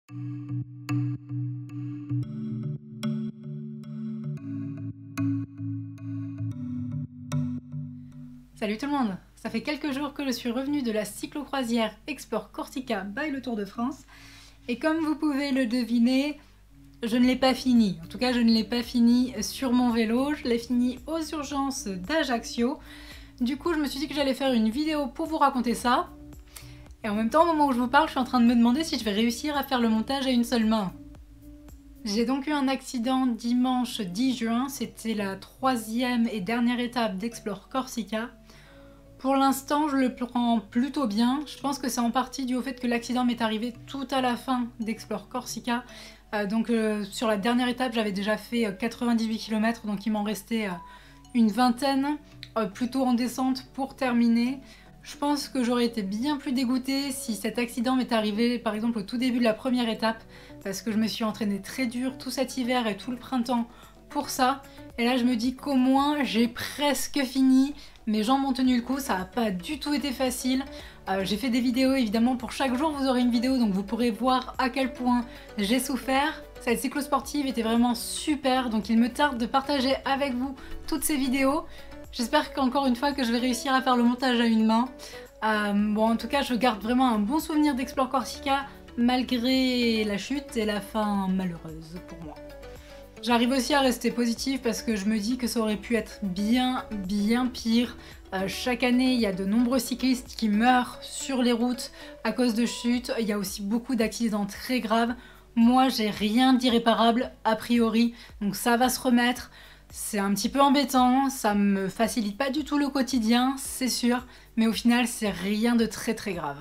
Salut tout le monde! Ça fait quelques jours que je suis revenue de la cyclo-croisière Explore Corsica by le Tour de France. Et comme vous pouvez le deviner, je ne l'ai pas fini. En tout cas, je ne l'ai pas fini sur mon vélo. Je l'ai fini aux urgences d'Ajaccio. Du coup, je me suis dit que j'allais faire une vidéo pour vous raconter ça. Et en même temps, au moment où je vous parle, je suis en train de me demander si je vais réussir à faire le montage à une seule main. J'ai donc eu un accident dimanche 10 juin. C'était la troisième et dernière étape d'Explore Corsica. Pour l'instant, je le prends plutôt bien. Je pense que c'est en partie dû au fait que l'accident m'est arrivé tout à la fin d'Explore Corsica. Sur la dernière étape, j'avais déjà fait 98 km, donc il m'en restait une vingtaine, plutôt en descente pour terminer. Je pense que j'aurais été bien plus dégoûtée si cet accident m'est arrivé par exemple au tout début de la première étape, parce que je me suis entraînée très dur tout cet hiver et tout le printemps pour ça. Et là je me dis qu'au moins j'ai presque fini. Mes jambes ont tenu le coup, ça n'a pas du tout été facile. J'ai fait des vidéos évidemment, pour chaque jour vous aurez une vidéo, donc vous pourrez voir à quel point j'ai souffert. Cette cyclosportive était vraiment super, donc il me tarde de partager avec vous toutes ces vidéos. J'espère qu'encore une fois que je vais réussir à faire le montage à une main. En tout cas je garde vraiment un bon souvenir d'Explore Corsica malgré la chute et la fin malheureuse pour moi. J'arrive aussi à rester positive parce que je me dis que ça aurait pu être bien pire. Chaque année, il y a de nombreux cyclistes qui meurent sur les routes à cause de chutes. Il y a aussi beaucoup d'accidents très graves. Moi, j'ai rien d'irréparable a priori, donc ça va se remettre. C'est un petit peu embêtant, ça me facilite pas du tout le quotidien, c'est sûr, mais au final, c'est rien de très grave.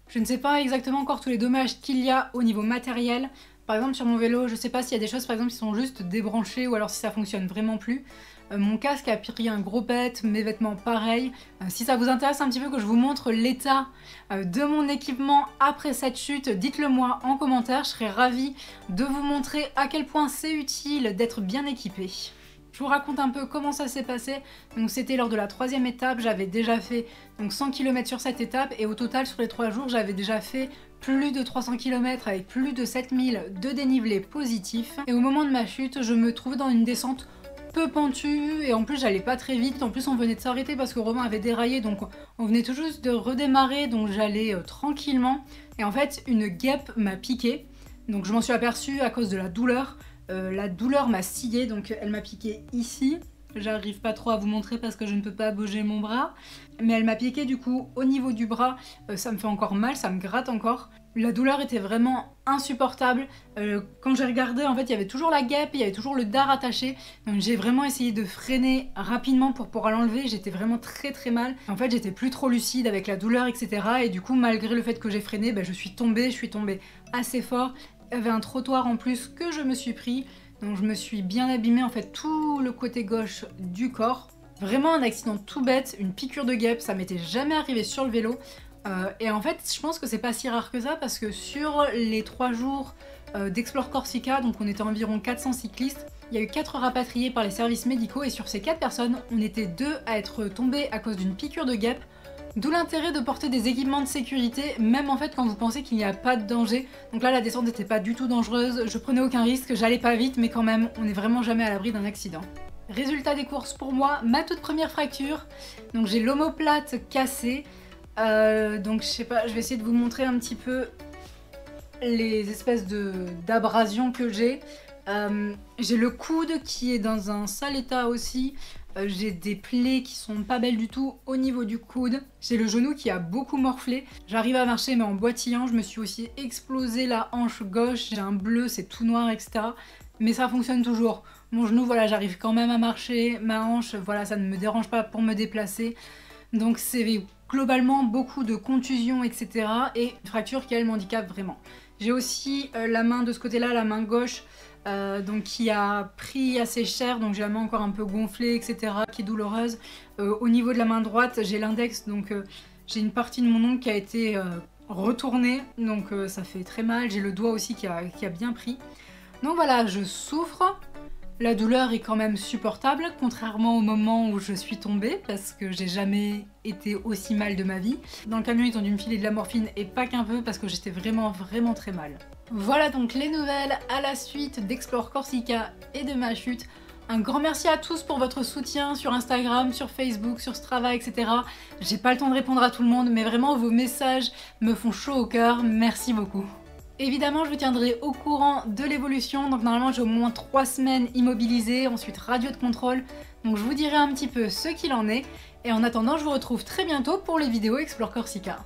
Je ne sais pas exactement encore tous les dommages qu'il y a au niveau matériel. Par exemple sur mon vélo, je sais pas s'il y a des choses par exemple qui sont juste débranchées ou alors si ça fonctionne vraiment plus. Mon casque a pris un gros pet, mes vêtements pareil. Si ça vous intéresse un petit peu que je vous montre l'état de mon équipement après cette chute, dites-le moi en commentaire, je serais ravie de vous montrer à quel point c'est utile d'être bien équipé. Je vous raconte un peu comment ça s'est passé. Donc c'était lors de la troisième étape, j'avais déjà fait 100 km sur cette étape et au total sur les 3 jours j'avais déjà fait plus de 300 km avec plus de 7000 de dénivelé positif. Et au moment de ma chute, je me trouvais dans une descente peu pentue et en plus j'allais pas très vite. En plus on venait de s'arrêter parce que Romain avait déraillé, donc on venait tout juste de redémarrer, donc j'allais tranquillement. Et en fait une guêpe m'a piqué, donc je m'en suis aperçue à cause de la douleur. La douleur m'a scié, donc elle m'a piqué ici. J'arrive pas trop à vous montrer parce que je ne peux pas bouger mon bras. Mais elle m'a piqué du coup au niveau du bras. Ça me fait encore mal, ça me gratte encore. La douleur était vraiment insupportable. Quand j'ai regardé, en fait, il y avait toujours la guêpe, il y avait toujours le dard attaché. Donc j'ai vraiment essayé de freiner rapidement pour pouvoir l'enlever. J'étais vraiment très mal. En fait, j'étais plus trop lucide avec la douleur, etc. Et du coup, malgré le fait que j'ai freiné, je suis tombée assez fort. Il y avait un trottoir en plus que je me suis pris, donc je me suis bien abîmée en fait tout le côté gauche du corps. Vraiment un accident tout bête, une piqûre de guêpe, ça m'était jamais arrivé sur le vélo. Et en fait je pense que c'est pas si rare que ça parce que sur les 3 jours d'Explore Corsica, donc on était environ 400 cyclistes, il y a eu 4 rapatriés par les services médicaux et sur ces 4 personnes, on était 2 à être tombés à cause d'une piqûre de guêpe. D'où l'intérêt de porter des équipements de sécurité, même en fait quand vous pensez qu'il n'y a pas de danger. Donc là la descente n'était pas du tout dangereuse, je prenais aucun risque, j'allais pas vite, mais quand même, on n'est vraiment jamais à l'abri d'un accident. Résultat des courses pour moi, ma toute première fracture. Donc j'ai l'omoplate cassée. Donc je sais pas, je vais essayer de vous montrer un petit peu les espèces d'abrasions que j'ai. J'ai le coude qui est dans un sale état aussi. J'ai des plaies qui sont pas belles du tout au niveau du coude. J'ai le genou qui a beaucoup morflé. J'arrive à marcher mais en boitillant. Je me suis aussi explosé la hanche gauche. J'ai un bleu, c'est tout noir, etc. Mais ça fonctionne toujours. Mon genou, voilà, j'arrive quand même à marcher. Ma hanche, voilà, ça ne me dérange pas pour me déplacer. Donc c'est globalement beaucoup de contusions, etc. Et une fracture qui, elle, m'handicape vraiment. J'ai aussi la main de ce côté-là, la main gauche, donc qui a pris assez cher, donc j'ai la main encore un peu gonflée, etc., qui est douloureuse. Au niveau de la main droite, j'ai l'index, donc j'ai une partie de mon ongle qui a été retournée, donc ça fait très mal. J'ai le doigt aussi qui a bien pris. Donc voilà, je souffre, La douleur est quand même supportable, contrairement au moment où je suis tombée, parce que j'ai jamais été aussi mal de ma vie. Dans le camion, ils ont dû me filer de la morphine et pas qu'un peu, parce que j'étais vraiment très mal. Voilà donc les nouvelles à la suite d'Explore Corsica et de ma chute. Un grand merci à tous pour votre soutien sur Instagram, sur Facebook, sur Strava, etc. J'ai pas le temps de répondre à tout le monde, mais vraiment vos messages me font chaud au cœur, merci beaucoup. Évidemment, je vous tiendrai au courant de l'évolution, donc normalement j'ai au moins 3 semaines immobilisée, ensuite radio de contrôle, donc je vous dirai un petit peu ce qu'il en est, et en attendant je vous retrouve très bientôt pour les vidéos Explore Corsica.